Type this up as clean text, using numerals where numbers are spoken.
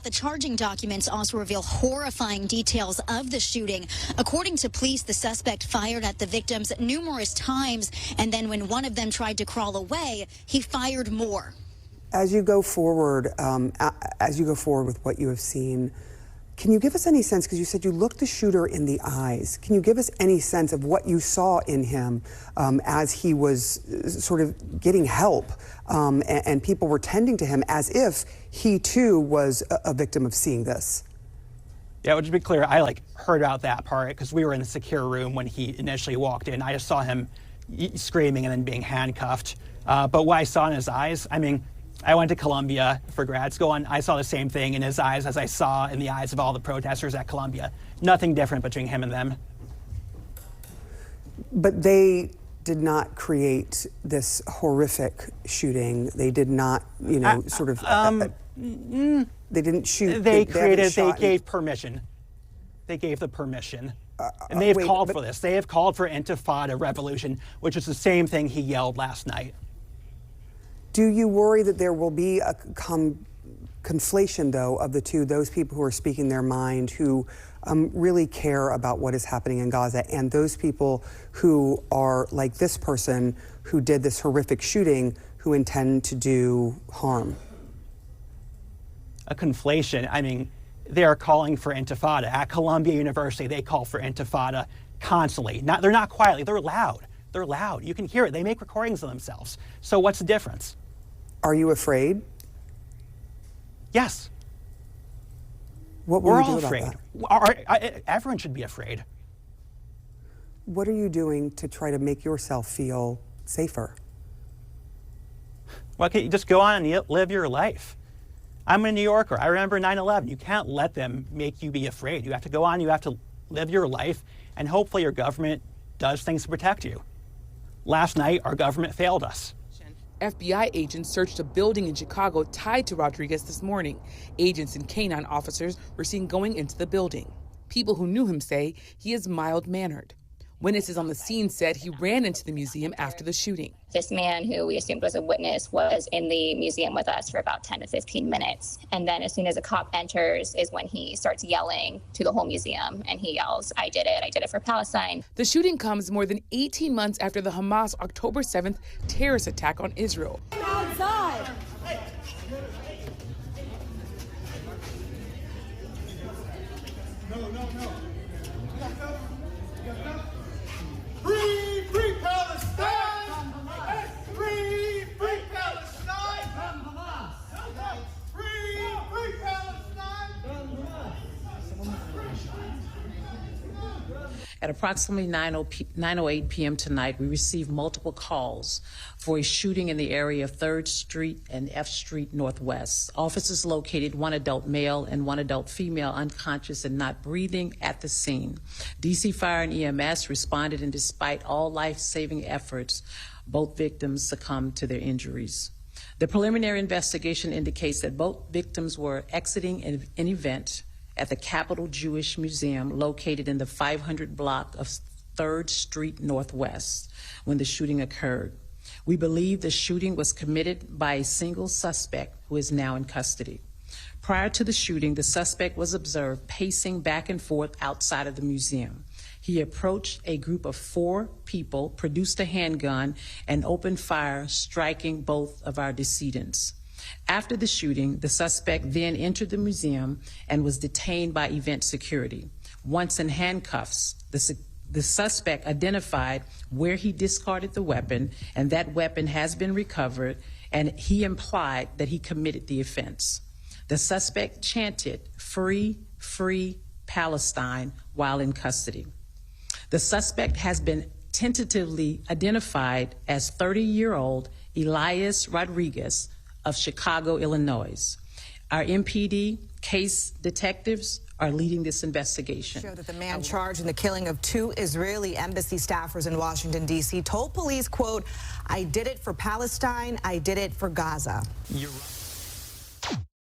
The charging documents also reveal horrifying details of the shooting. According to police, the suspect fired at the victims numerous times, and then when one of them tried to crawl away, he fired more. As you go forward, with what you have seen, can you give us any sense, because you said you looked the shooter in the eyes, can you give us any sense of what you saw in him as he was sort of getting help and people were tending to him as if he too was a victim of seeing this? Yeah, well, to be clear, I heard about that part because we were in the secure room when he initially walked in. I just saw him screaming and then being handcuffed. But what I saw in his eyes, I mean, I went to Columbia for grad school, and I saw the same thing in his eyes as I saw in the eyes of all the protesters at Columbia. Nothing different between him and them. But they did not create this horrific shooting. They did not, they didn't shoot. They gave permission. They gave the permission. And they have called for this. They have called for Intifada revolution, which is the same thing he yelled last night. Do you worry that there will be a conflation, though, of the two, those people who are speaking their mind, who really care about what is happening in Gaza, and those people who are like this person who did this horrific shooting, who intend to do harm? A conflation. I mean, they are calling for Intifada. At Columbia University, they call for Intifada constantly. They're not quietly, they're loud. They're loud. You can hear it. They make recordings of themselves. So what's the difference? Are you afraid? Yes. What will you do about that? Everyone should be afraid. What are you doing to try to make yourself feel safer? Well, okay, you just go on and live your life. I'm a New Yorker. I remember 9/11. You can't let them make you be afraid. You have to go on. You have to live your life, and hopefully your government does things to protect you. Last night, our government failed us. FBI agents searched a building in Chicago tied to Rodriguez this morning. Agents and canine officers were seen going into the building. People who knew him say he is mild-mannered. Witnesses on the scene said he ran into the museum after the shooting. This man, who we assumed was a witness, was in the museum with us for about 10 to 15 minutes. And then as soon as a cop enters is when he starts yelling to the whole museum. And he yells, I did it for Palestine. The shooting comes more than 18 months after the Hamas October 7th terrorist attack on Israel. Outside. No. Free Palestine! Free Palestine! Free Palestine! At approximately 9:08 p.m. tonight, we received multiple calls for a shooting in the area of 3rd Street and F Street Northwest. Officers located one adult male and one adult female unconscious and not breathing at the scene. DC Fire and EMS responded, and despite all life-saving efforts, both victims succumbed to their injuries. The preliminary investigation indicates that both victims were exiting an event at the Capitol Jewish Museum located in the 500 block of 3rd Street Northwest when the shooting occurred. We believe the shooting was committed by a single suspect who is now in custody. Prior to the shooting, the suspect was observed pacing back and forth outside of the museum. He approached a group of 4 people, produced a handgun, and opened fire, striking both of our decedents. After the shooting, the suspect then entered the museum and was detained by event security. Once in handcuffs, the suspect identified where he discarded the weapon, and that weapon has been recovered, and he implied that he committed the offense. The suspect chanted, "Free, free Palestine," while in custody. The suspect has been tentatively identified as 30-year-old Elias Rodriguez of Chicago, Illinois. Our MPD case detectives are leading this investigation. Show that the man charged in the killing of 2 Israeli embassy staffers in Washington, D.C. told police, quote, "I did it for Palestine, I did it for Gaza." You're right.